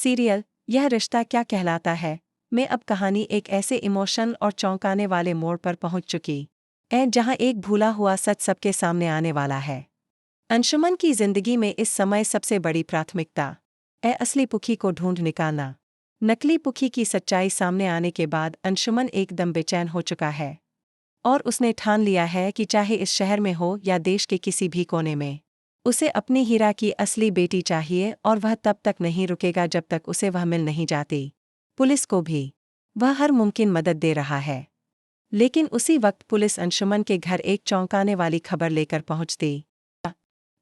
Serial यह रिश्ता क्या कहलाता है में अब कहानी एक ऐसे इमोशनल और चौंकाने वाले मोड़ पर पहुंच चुकी है जहां एक भूला हुआ सच सबके सामने आने वाला है। अंशुमन की जिंदगी में इस समय सबसे बड़ी प्राथमिकता है असली पुखी को ढूंढ निकालना। नकली पुखी की सच्चाई सामने आने के बाद अंशुमन एकदम बेचैन हो चुका है और उसने ठान लिया है कि चाहे इस शहर में हो या देश के किसी भी कोने में उसे अपनी हीरा की असली बेटी चाहिए और वह तब तक नहीं रुकेगा जब तक उसे वह मिल नहीं जाती। पुलिस को भी वह हर मुमकिन मदद दे रहा है, लेकिन उसी वक्त पुलिस अंशुमन के घर एक चौंकाने वाली खबर लेकर पहुंचती।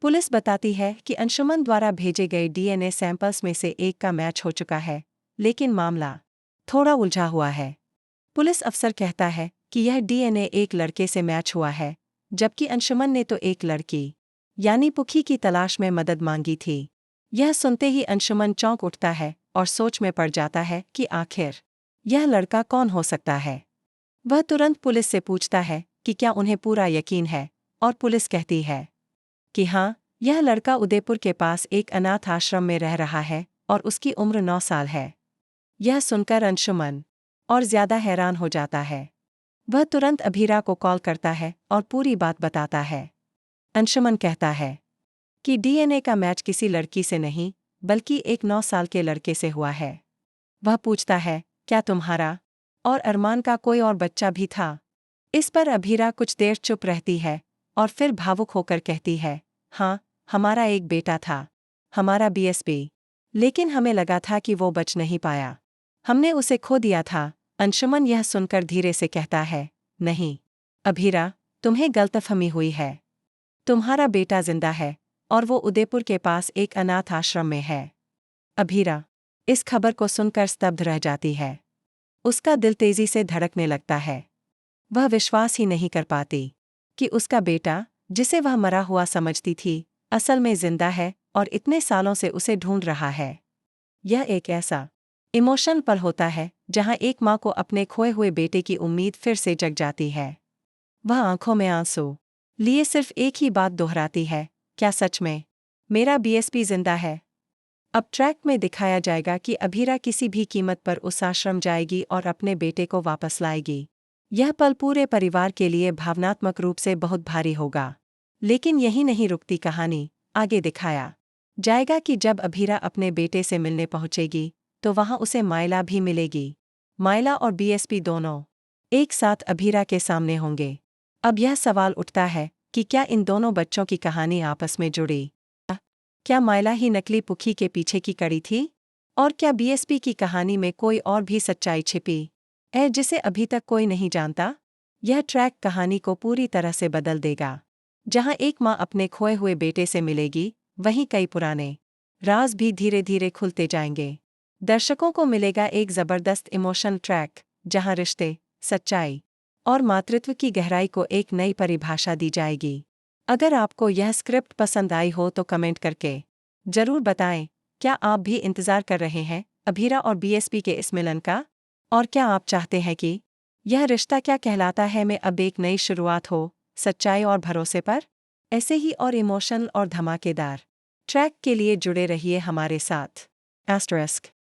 पुलिस बताती है कि अंशुमन द्वारा भेजे गए डीएनए सैंपल्स में से एक का मैच हो चुका है, लेकिन मामला थोड़ा उलझा हुआ है। पुलिस अफसर कहता है कि यह डीएनए एक लड़के से मैच हुआ है, जबकि अंशुमन ने तो एक लड़की यानी पुखी की तलाश में मदद मांगी थी। यह सुनते ही अंशुमन चौंक उठता है और सोच में पड़ जाता है कि आखिर यह लड़का कौन हो सकता है। वह तुरंत पुलिस से पूछता है कि क्या उन्हें पूरा यकीन है, और पुलिस कहती है कि हाँ, यह लड़का उदयपुर के पास एक अनाथ आश्रम में रह रहा है और उसकी उम्र 9 साल है। यह सुनकर अंशुमन और ज्यादा हैरान हो जाता है। वह तुरंत अभीरा को कॉल करता है और पूरी बात बताता है। अंशुमन कहता है कि डीएनए का मैच किसी लड़की से नहीं बल्कि एक 9 साल के लड़के से हुआ है। वह पूछता है, क्या तुम्हारा और अरमान का कोई और बच्चा भी था? इस पर अभीरा कुछ देर चुप रहती है और फिर भावुक होकर कहती है, हाँ, हमारा एक बेटा था, हमारा बीएसपी, लेकिन हमें लगा था कि वो बच नहीं पाया, हमने उसे खो दिया था। अंशुमन यह सुनकर धीरे से कहता है, नहीं अभीरा, तुम्हें गलतफहमी हुई है। तुम्हारा बेटा जिंदा है और वो उदयपुर के पास एक अनाथ आश्रम में है। अभीरा इस खबर को सुनकर स्तब्ध रह जाती है। उसका दिल तेजी से धड़कने लगता है। वह विश्वास ही नहीं कर पाती कि उसका बेटा, जिसे वह मरा हुआ समझती थी, असल में जिंदा है और इतने सालों से उसे ढूंढ रहा है। यह एक ऐसा इमोशनल पल होता है जहां एक माँ को अपने खोए हुए बेटे की उम्मीद फिर से जग जाती है। वह आंखों में आंसू लिए सिर्फ एक ही बात दोहराती है, क्या सच में मेरा बीएसपी जिंदा है? अब ट्रैक में दिखाया जाएगा कि अभीरा किसी भी कीमत पर उस आश्रम जाएगी और अपने बेटे को वापस लाएगी। यह पल पूरे परिवार के लिए भावनात्मक रूप से बहुत भारी होगा। लेकिन यही नहीं रुकती कहानी, आगे दिखाया जाएगा कि जब अभीरा अपने बेटे से मिलने पहुंचेगी तो वहां उसे माइला भी मिलेगी। माइला और बीएसपी दोनों एक साथ अभीरा के सामने होंगे। अब यह सवाल उठता है कि क्या इन दोनों बच्चों की कहानी आपस में जुड़ी? क्या माइला ही नकली पुखी के पीछे की कड़ी थी? और क्या बीएसपी की कहानी में कोई और भी सच्चाई छिपी है जिसे अभी तक कोई नहीं जानता? यह ट्रैक कहानी को पूरी तरह से बदल देगा। जहां एक माँ अपने खोए हुए बेटे से मिलेगी, वहीं कई पुराने राज भी धीरे धीरे खुलते जाएंगे। दर्शकों को मिलेगा एक जबरदस्त इमोशनल ट्रैक जहां रिश्ते, सच्चाई और मातृत्व की गहराई को एक नई परिभाषा दी जाएगी। अगर आपको यह स्क्रिप्ट पसंद आई हो तो कमेंट करके जरूर बताएं। क्या आप भी इंतजार कर रहे हैं अभीरा और बीएसपी के इस मिलन का? और क्या आप चाहते हैं कि यह रिश्ता क्या कहलाता है में अब एक नई शुरुआत हो, सच्चाई और भरोसे पर? ऐसे ही और इमोशनल और धमाकेदार ट्रैक के लिए जुड़े रहिए हमारे साथ। **